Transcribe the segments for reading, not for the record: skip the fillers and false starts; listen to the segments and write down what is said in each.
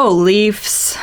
Go Leafs!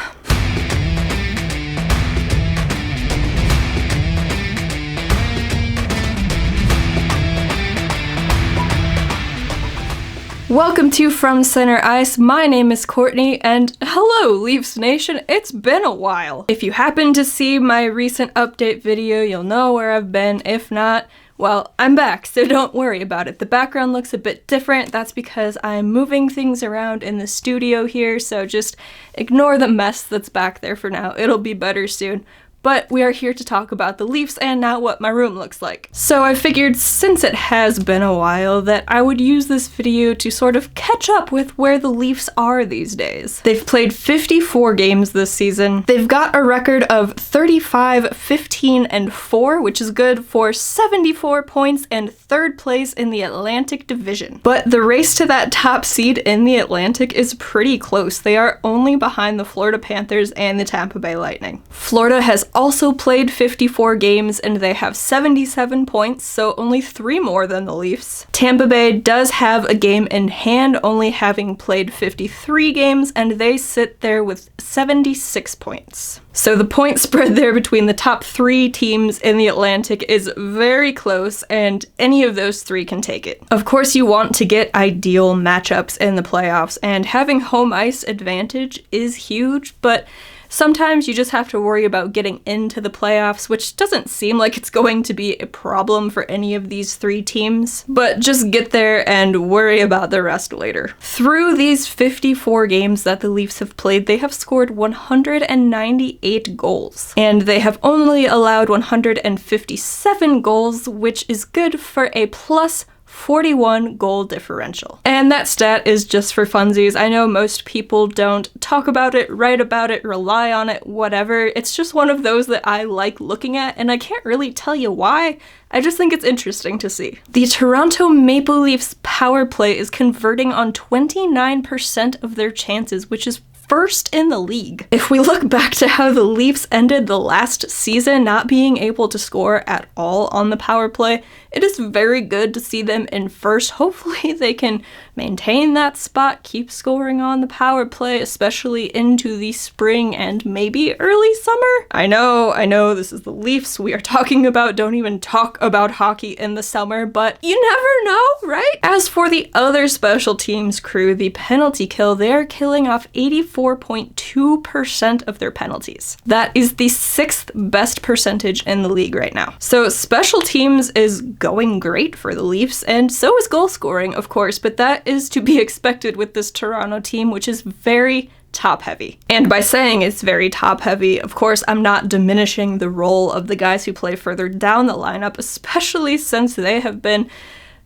Welcome to From Center Ice. My name is Courtney, and hello, Leafs Nation. It's been a while. If you happen to see my recent update video, you'll know where I've been. If not, well, I'm back, so don't worry about it. The background looks a bit different. That's because I'm moving things around in the studio here, so just ignore the mess that's back there for now. It'll be better soon. But we are here to talk about the Leafs and now what my room looks like. So I figured since it has been a while that I would use this video to sort of catch up with where the Leafs are these days. They've played 54 games this season. They've got a record of 35, 15, and 4, which is good for 74 points and third place in the Atlantic Division. But the race to that top seed in the Atlantic is pretty close. They are only behind the Florida Panthers and the Tampa Bay Lightning. Florida has also played 54 games and they have 77 points, so only 3 more than the Leafs. Tampa Bay does have a game in hand, only having played 53 games, and they sit there with 76 points. So the point spread there between the top 3 teams in the Atlantic is very close, and any of those 3 can take it. Of course, you want to get ideal matchups in the playoffs, and having home ice advantage is huge, but sometimes you just have to worry about getting into the playoffs, which doesn't seem like it's going to be a problem for any of these 3 teams, but just get there and worry about the rest later. Through these 54 games that the Leafs have played, they have scored 198 goals, and they have only allowed 157 goals, which is good for a plus 41 goal differential. And that stat is just for funsies. I know most people don't talk about it, write about it, rely on it, whatever. It's just one of those that I like looking at, and I can't really tell you why. I just think it's interesting to see. The Toronto Maple Leafs power play is converting on 29% of their chances, which is first in the league. If we look back to how the Leafs ended the last season, not being able to score at all on the power play, it is very good to see them in first. Hopefully they can maintain that spot, keep scoring on the power play, especially into the spring and maybe early summer. I know, this is the Leafs we are talking about. Don't even talk about hockey in the summer, but you never know, right? As for the other special teams crew, the penalty kill, they're killing off 84.2% of their penalties. That is the 6th best percentage in the league right now. So special teams is going great for the Leafs, and so is goal scoring, of course, but that is to be expected with this Toronto team, which is very top heavy. And by saying it's very top heavy, of course, I'm not diminishing the role of the guys who play further down the lineup, especially since they have been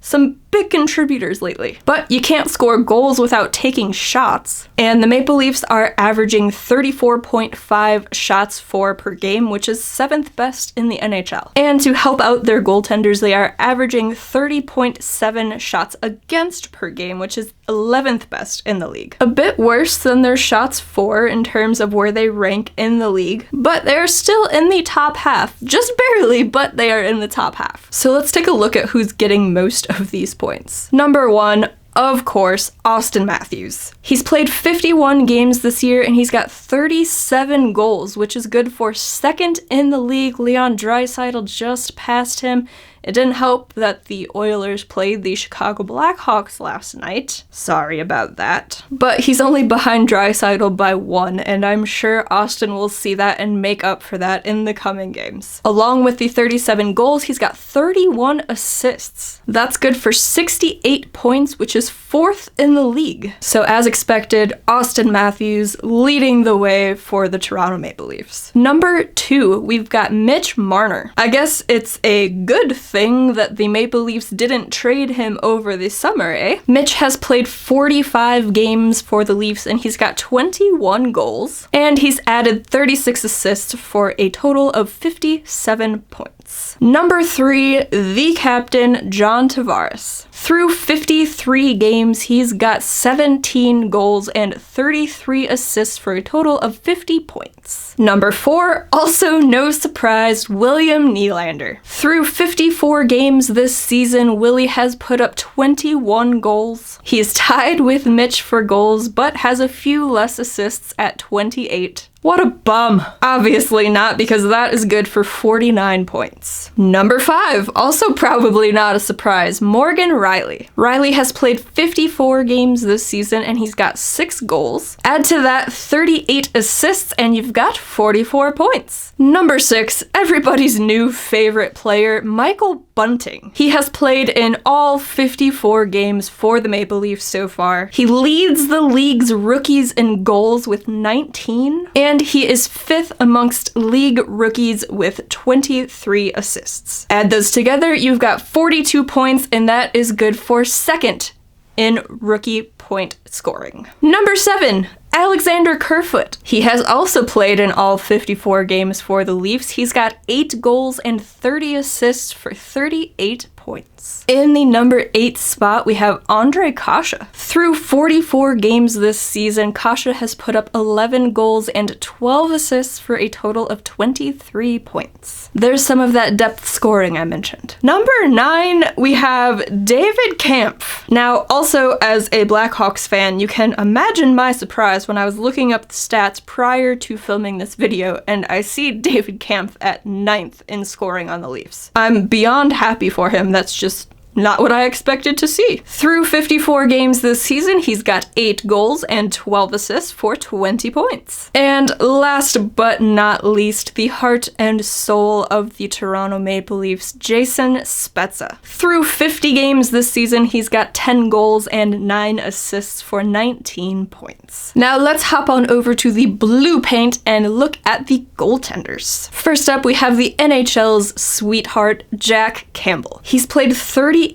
some big contributors lately. But you can't score goals without taking shots, and the Maple Leafs are averaging 34.5 shots for per game, which is 7th best in the NHL. And to help out their goaltenders, they are averaging 30.7 shots against per game, which is 11th best in the league. A bit worse than their shots for in terms of where they rank in the league, but they're still in the top half. Just barely, but they are in the top half. So let's take a look at who's getting most of these points. Number 1, of course, Austin Matthews. He's played 51 games this year and he's got 37 goals, which is good for 2nd in the league. Leon Draisaitl just passed him. It didn't help that the Oilers played the Chicago Blackhawks last night. Sorry about that. But he's only behind Draisaitl by 1, and I'm sure Austin will see that and make up for that in the coming games. Along with the 37 goals, he's got 31 assists. That's good for 68 points, which is 4th in the league. So as expected, Austin Matthews leading the way for the Toronto Maple Leafs. Number 2, we've got Mitch Marner. I guess it's a good thing that the Maple Leafs didn't trade him over the summer, eh? Mitch has played 45 games for the Leafs and he's got 21 goals, and he's added 36 assists for a total of 57 points. points. Number 3, the captain, John Tavares. Through 53 games, he's got 17 goals and 33 assists for a total of 50 points. Number 4, also no surprise, William Nylander. Through 54 games this season, Willie has put up 21 goals. He is tied with Mitch for goals, but has a few less assists at 28. What a bum. Obviously not, because that is good for 49 points. Number 5, also probably not a surprise, Morgan Rielly. Rielly has played 54 games this season and he's got 6 goals. Add to that 38 assists and you've got 44 points. Number 6, everybody's new favorite player, Michael Bunting. He has played in all 54 games for the Maple Leafs so far. He leads the league's rookies in goals with 19, and he is 5th amongst league rookies with 23 assists. Add those together, you've got 42 points, and that is good for 2nd in rookie point scoring. Number 7, Alexander Kerfwood. He has also played in all 54 games for the Leafs. He's got 8 goals and 30 assists for 38 points. In the number 8 spot, we have Ondrej Kasha. Through 44 games this season, Kasha has put up 11 goals and 12 assists for a total of 23 points. There's some of that depth scoring I mentioned. Number 9, we have David Kampf. Now, also as a Blackhawks fan, you can imagine my surprise when I was looking up the stats prior to filming this video and I see David Kampf at 9th in scoring on the Leafs. I'm beyond happy for him. That's just not what I expected to see. Through 54 games this season, he's got 8 goals and 12 assists for 20 points. And last but not least, the heart and soul of the Toronto Maple Leafs, Jason Spezza. Through 50 games this season, he's got 10 goals and 9 assists for 19 points. Now let's hop on over to the blue paint and look at the goaltenders. First up, we have the NHL's sweetheart, Jack Campbell. He's played 38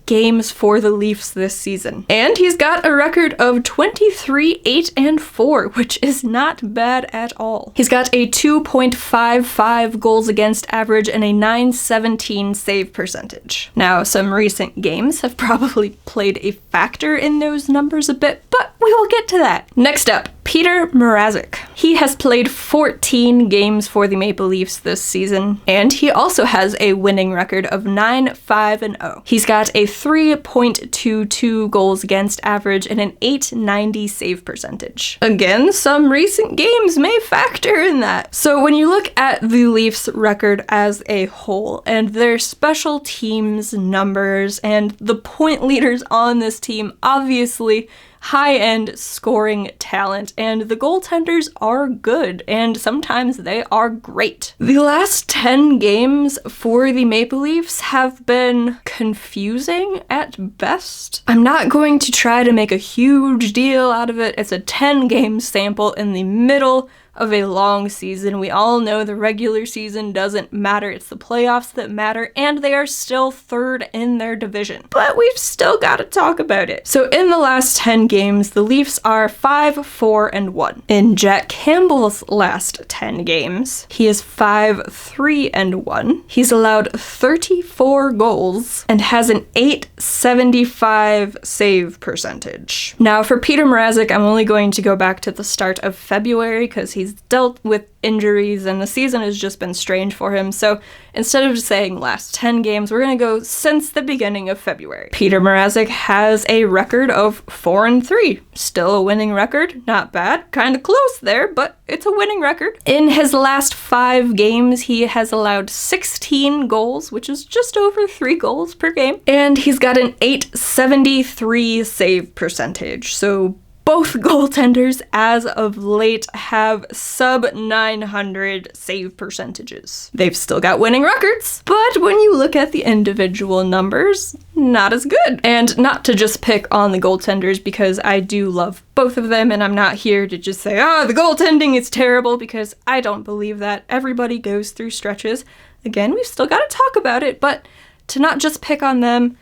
games for the Leafs this season, and he's got a record of 23, 8, and 4, which is not bad at all. He's got a 2.55 goals against average and a .917 save percentage. Now, some recent games have probably played a factor in those numbers a bit, but we will get to that. Next up, Peter Marazzic. He has played 14 games for the Maple Leafs this season, and he also has a winning record of 9-5-0. He's got a 3.22 goals against average and an .890 save percentage. Again, some recent games may factor in that. So when you look at the Leafs record as a whole, and their special teams numbers, and the point leaders on this team, obviously high-end scoring talent, and the goaltenders are good, and sometimes they are great. The last 10 games for the Maple Leafs have been confusing at best. I'm not going to try to make a huge deal out of it. It's a 10-game sample in the middle of a long season. We all know the regular season doesn't matter. It's the playoffs that matter, and they are still 3rd in their division. But we've still got to talk about it. So in the last 10 games, the Leafs are 5-4-1. In Jack Campbell's last 10 games, he is 5-3-1. He's allowed 34 goals and has an .875 save percentage. Now for Peter Marazzic, I'm only going to go back to the start of February because he's dealt with injuries and the season has just been strange for him. So instead of just saying last 10 games, we're going to go since the beginning of February. Peter Marazzic has a record of 4-3. Still a winning record. Not bad. Kind of close there, but it's a winning record. In his last 5 games, he has allowed 16 goals, which is just over 3 goals per game. And he's got an .873 save percentage. So both goaltenders as of late have sub-900 save percentages. They've still got winning records, but when you look at the individual numbers, not as good. And not to just pick on the goaltenders, because I do love both of them, and I'm not here to just say, the goaltending is terrible, because I don't believe that. Everybody goes through stretches. Again, we've still got to talk about it, but to not just pick on them,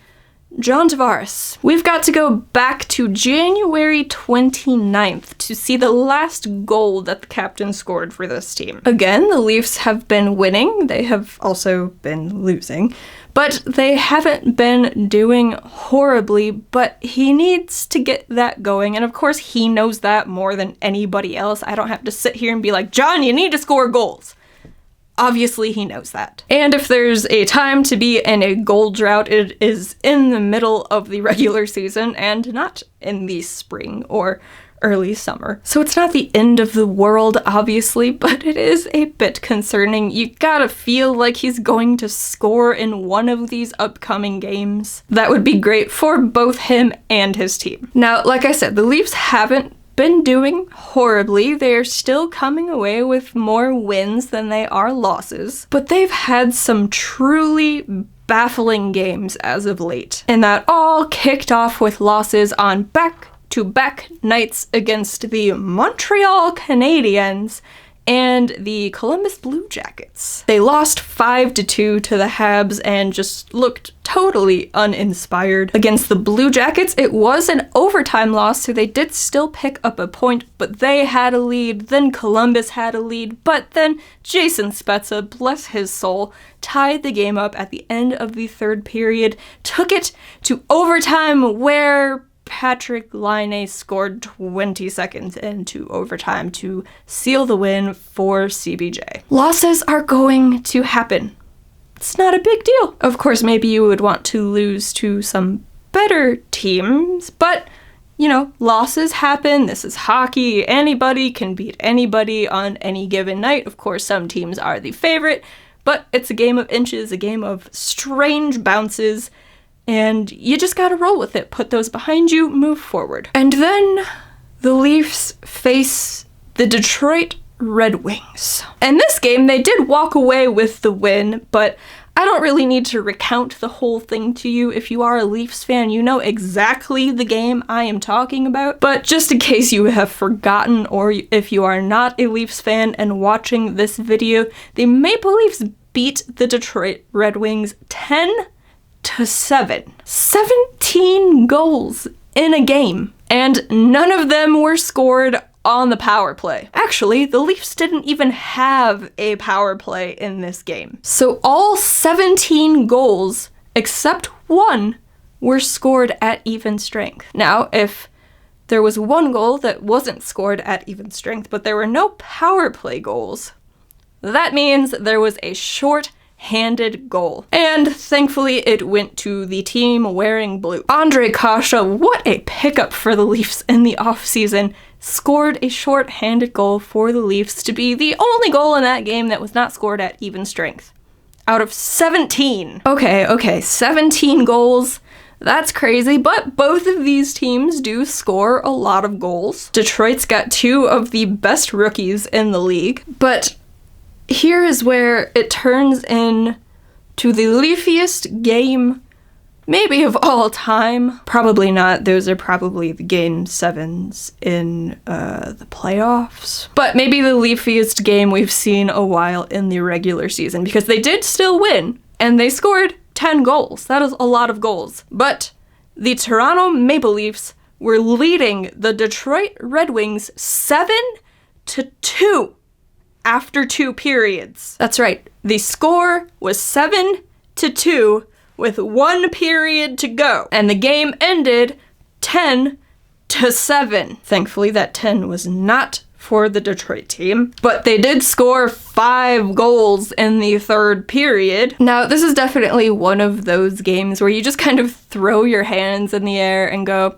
John Tavares. We've got to go back to January 29th to see the last goal that the captain scored for this team. Again, the Leafs have been winning. They have also been losing, but they haven't been doing horribly, but he needs to get that going. And of course, he knows that more than anybody else. I don't have to sit here and be like, John, you need to score goals. Obviously, he knows that. And if there's a time to be in a goal drought, it is in the middle of the regular season and not in the spring or early summer. So it's not the end of the world, obviously, but it is a bit concerning. You gotta feel like he's going to score in one of these upcoming games. That would be great for both him and his team. Now, like I said, the Leafs haven't been doing horribly. They're still coming away with more wins than they are losses, but they've had some truly baffling games as of late. And that all kicked off with losses on back-to-back nights against the Montreal Canadiens and the Columbus Blue Jackets. They lost 5-2 to the Habs and just looked totally uninspired. Against the Blue Jackets, it was an overtime loss, so they did still pick up a point, but they had a lead, then Columbus had a lead, but then Jason Spezza, bless his soul, tied the game up at the end of the third period, took it to overtime where Patrick Laine scored 20 seconds into overtime to seal the win for CBJ. Losses are going to happen. It's not a big deal. Of course, maybe you would want to lose to some better teams, but you know, losses happen. This is hockey. Anybody can beat anybody on any given night. Of course, some teams are the favorite, but it's a game of inches, a game of strange bounces. And you just gotta roll with it. Put those behind you, move forward. And then the Leafs face the Detroit Red Wings. And this game, they did walk away with the win, but I don't really need to recount the whole thing to you. If you are a Leafs fan, you know exactly the game I am talking about. But just in case you have forgotten, or if you are not a Leafs fan and watching this video, the Maple Leafs beat the Detroit Red Wings 10-7. 17 goals in a game, and none of them were scored on the power play. Actually, the Leafs didn't even have a power play in this game. So all 17 goals, except one, were scored at even strength. Now, if there was one goal that wasn't scored at even strength, but there were no power play goals, that means there was a short-handed goal. And thankfully it went to the team wearing blue. Ondrej Kasha, what a pickup for the Leafs in the offseason, scored a short-handed goal for the Leafs to be the only goal in that game that was not scored at even strength. Out of 17. Okay, 17 goals. That's crazy, but both of these teams do score a lot of goals. Detroit's got two of the best rookies in the league, but here is where it turns in to the Leafiest game maybe of all time. Probably not. Those are probably the game 7s in the playoffs. But maybe the Leafiest game we've seen a while in the regular season, because they did still win, and they scored 10 goals. That is a lot of goals. But the Toronto Maple Leafs were leading the Detroit Red Wings 7-2. After 2 periods. That's right, the score was 7-2 with 1 period to go, and the game ended 10-7. Thankfully, that 10 was not for the Detroit team, but they did score 5 goals in the third period. Now, this is definitely one of those games where you just kind of throw your hands in the air and go,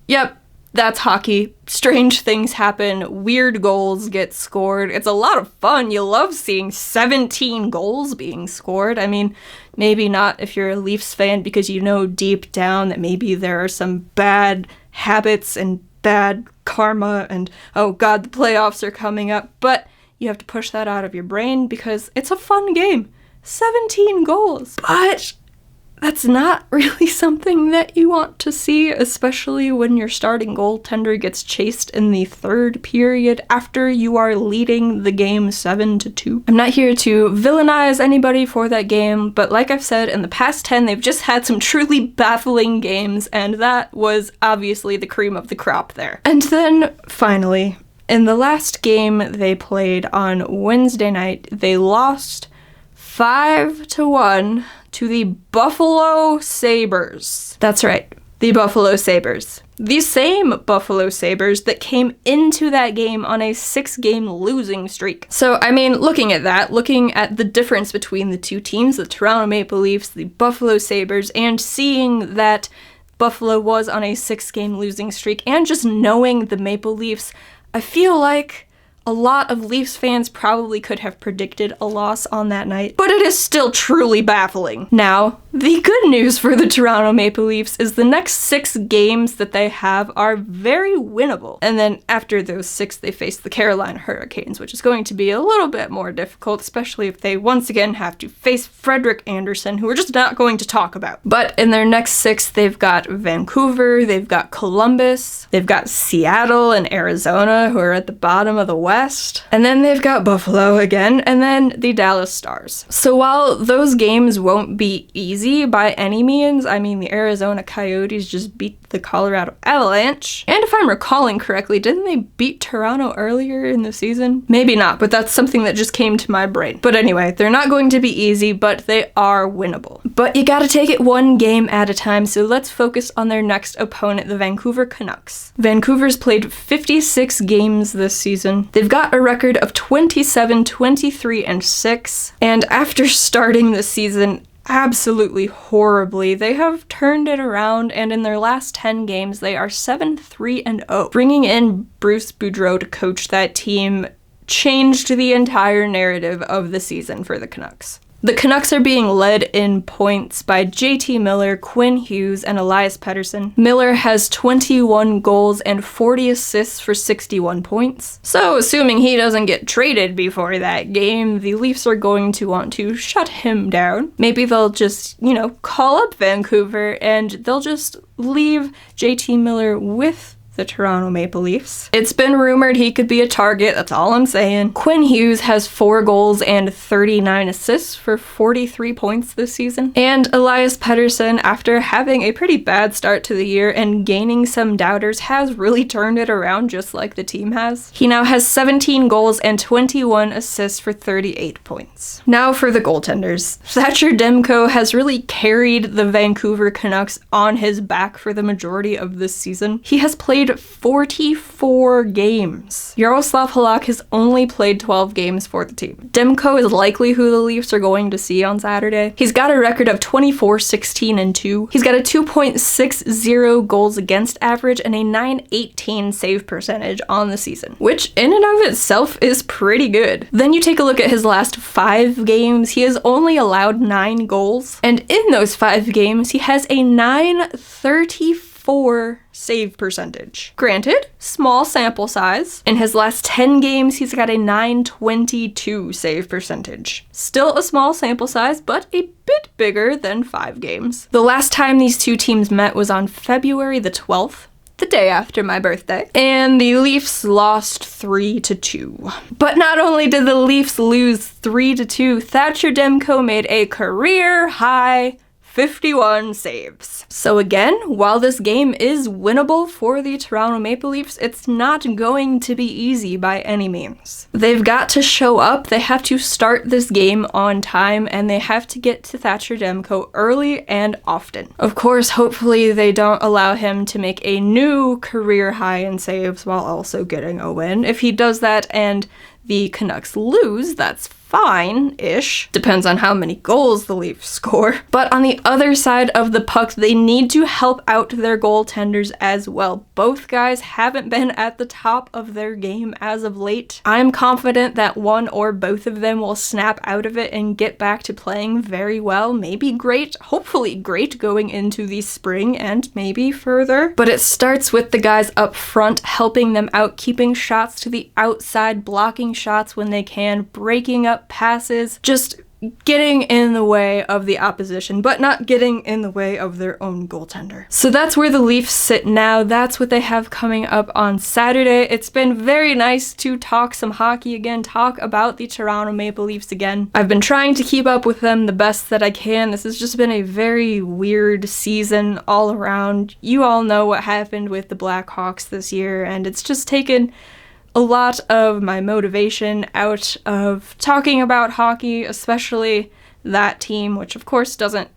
yep, that's hockey. Strange things happen. Weird goals get scored. It's a lot of fun. You love seeing 17 goals being scored. I mean, maybe not if you're a Leafs fan, because you know deep down that maybe there are some bad habits and bad karma and, oh God, the playoffs are coming up. But you have to push that out of your brain because it's a fun game. 17 goals. But that's not really something that you want to see, especially when your starting goaltender gets chased in the third period after you are leading the game 7-2. I'm not here to villainize anybody for that game, but like I've said, in the past 10, they've just had some truly baffling games, and that was obviously the cream of the crop there. And then, finally, in the last game they played on Wednesday night, they lost 5-1 to the Buffalo Sabres. That's right, the Buffalo Sabres. The same Buffalo Sabres that came into that game on a 6-game losing streak. So, I mean, looking at the difference between the two teams, the Toronto Maple Leafs, the Buffalo Sabres, and seeing that Buffalo was on a 6-game losing streak, and just knowing the Maple Leafs, I feel like a lot of Leafs fans probably could have predicted a loss on that night, but it is still truly baffling. Now, the good news for the Toronto Maple Leafs is the next 6 games that they have are very winnable. And then after those 6, they face the Carolina Hurricanes, which is going to be a little bit more difficult, especially if they once again have to face Frederik Andersen, who we're just not going to talk about. But in their next 6, they've got Vancouver, they've got Columbus, they've got Seattle and Arizona, who are at the bottom of the West, and then they've got Buffalo again, and then the Dallas Stars. So while those games won't be easy by any means, I mean, the Arizona Coyotes just beat the Colorado Avalanche, and if I'm recalling correctly, didn't they beat Toronto earlier in the season? Maybe not, but that's something that just came to my brain. But anyway, they're not going to be easy, but they are winnable. But you gotta take it one game at a time, so let's focus on their next opponent, the Vancouver Canucks. Vancouver's played 56 games this season. They've got a record of 27, 23, and 6, and after starting the season absolutely horribly, they have turned it around, and in their last 10 games, they are 7-3-0. Bringing in Bruce Boudreau to coach that team changed the entire narrative of the season for the Canucks. The Canucks are being led in points by JT Miller, Quinn Hughes, and Elias Pettersson. Miller has 21 goals and 40 assists for 61 points. So, assuming he doesn't get traded before that game, the Leafs are going to want to shut him down. Maybe they'll just, call up Vancouver and they'll just leave JT Miller with the Toronto Maple Leafs. It's been rumored he could be a target, that's all I'm saying. Quinn Hughes has 4 goals and 39 assists for 43 points this season. And Elias Pettersson, after having a pretty bad start to the year and gaining some doubters, has really turned it around just like the team has. He now has 17 goals and 21 assists for 38 points. Now for the goaltenders. Thatcher Demko has really carried the Vancouver Canucks on his back for the majority of this season. He has played 44 games. Yaroslav Halak has only played 12 games for the team. Demko is likely who the Leafs are going to see on Saturday. He's got a record of 24, 16, and 2. He's got a 2.60 goals against average and a 918 save percentage on the season, which in and of itself is pretty good. Then you take a look at his last 5 games. He has only allowed 9 goals, and in those 5 games, he has a 934 save percentage. Granted, small sample size. In his last 10 games, he's got a 922 save percentage. Still a small sample size, but a bit bigger than 5 games. The last time these two teams met was on February the 12th. The day after my birthday, and the Leafs lost 3-2. But not only did the Leafs lose 3-2, Thatcher Demko made a career high 51 saves. So again, while this game is winnable for the Toronto Maple Leafs, it's not going to be easy by any means. They've got to show up, they have to start this game on time, and they have to get to Thatcher Demko early and often. Of course, hopefully they don't allow him to make a new career high in saves while also getting a win. If he does that and the Canucks lose, that's fine-ish. Depends on how many goals the Leafs score. But on the other side of the puck, they need to help out their goaltenders as well. Both guys haven't been at the top of their game as of late. I'm confident that one or both of them will snap out of it and get back to playing very well. Maybe great, hopefully great going into the spring and maybe further. But it starts with the guys up front helping them out, keeping shots to the outside, blocking shots when they can, breaking up passes, just getting in the way of the opposition, but not getting in the way of their own goaltender. So that's where the Leafs sit now. That's what they have coming up on Saturday. It's been very nice to talk some hockey again, talk about the Toronto Maple Leafs again. I've been trying to keep up with them the best that I can. This has just been a very weird season all around. You all know what happened with the Blackhawks this year, and it's just taken a lot of my motivation out of talking about hockey, especially that team, which of course doesn't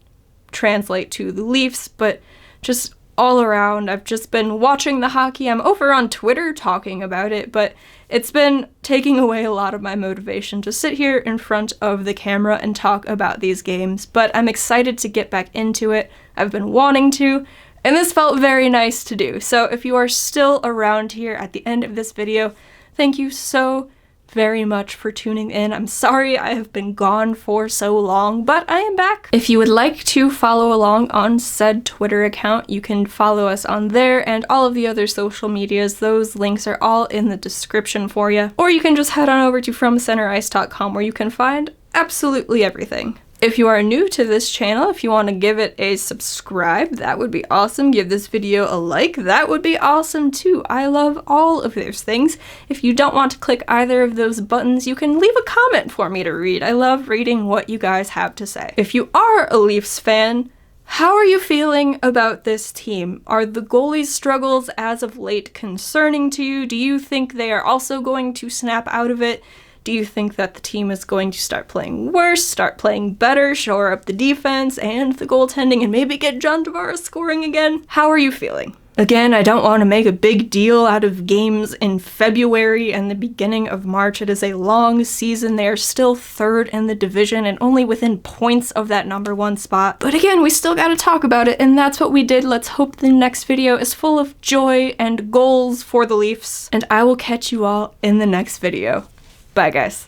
translate to the Leafs, but just all around, I've just been watching the hockey. I'm over on Twitter talking about it, but it's been taking away a lot of my motivation to sit here in front of the camera and talk about these games, but I'm excited to get back into it. I've been wanting to, and this felt very nice to do. So if you are still around here at the end of this video, thank you so very much for tuning in. I'm sorry I have been gone for so long, but I am back. If you would like to follow along on said Twitter account, you can follow us on there and all of the other social medias. Those links are all in the description for you. Or you can just head on over to fromcenterice.com where you can find absolutely everything. If you are new to this channel, if you want to give it a subscribe, that would be awesome. Give this video a like, that would be awesome too. I love all of those things. If you don't want to click either of those buttons, you can leave a comment for me to read. I love reading what you guys have to say. If you are a Leafs fan, how are you feeling about this team? Are the goalies' struggles as of late concerning to you? Do you think they are also going to snap out of it? Do you think that the team is going to start playing worse, start playing better, shore up the defense and the goaltending, and maybe get John Tavares scoring again? How are you feeling? Again, I don't want to make a big deal out of games in February and the beginning of March. It is a long season. They are still third in the division and only within points of that #1 spot. But again, we still gotta talk about it, and that's what we did. Let's hope the next video is full of joy and goals for the Leafs, and I will catch you all in the next video. Bye, guys.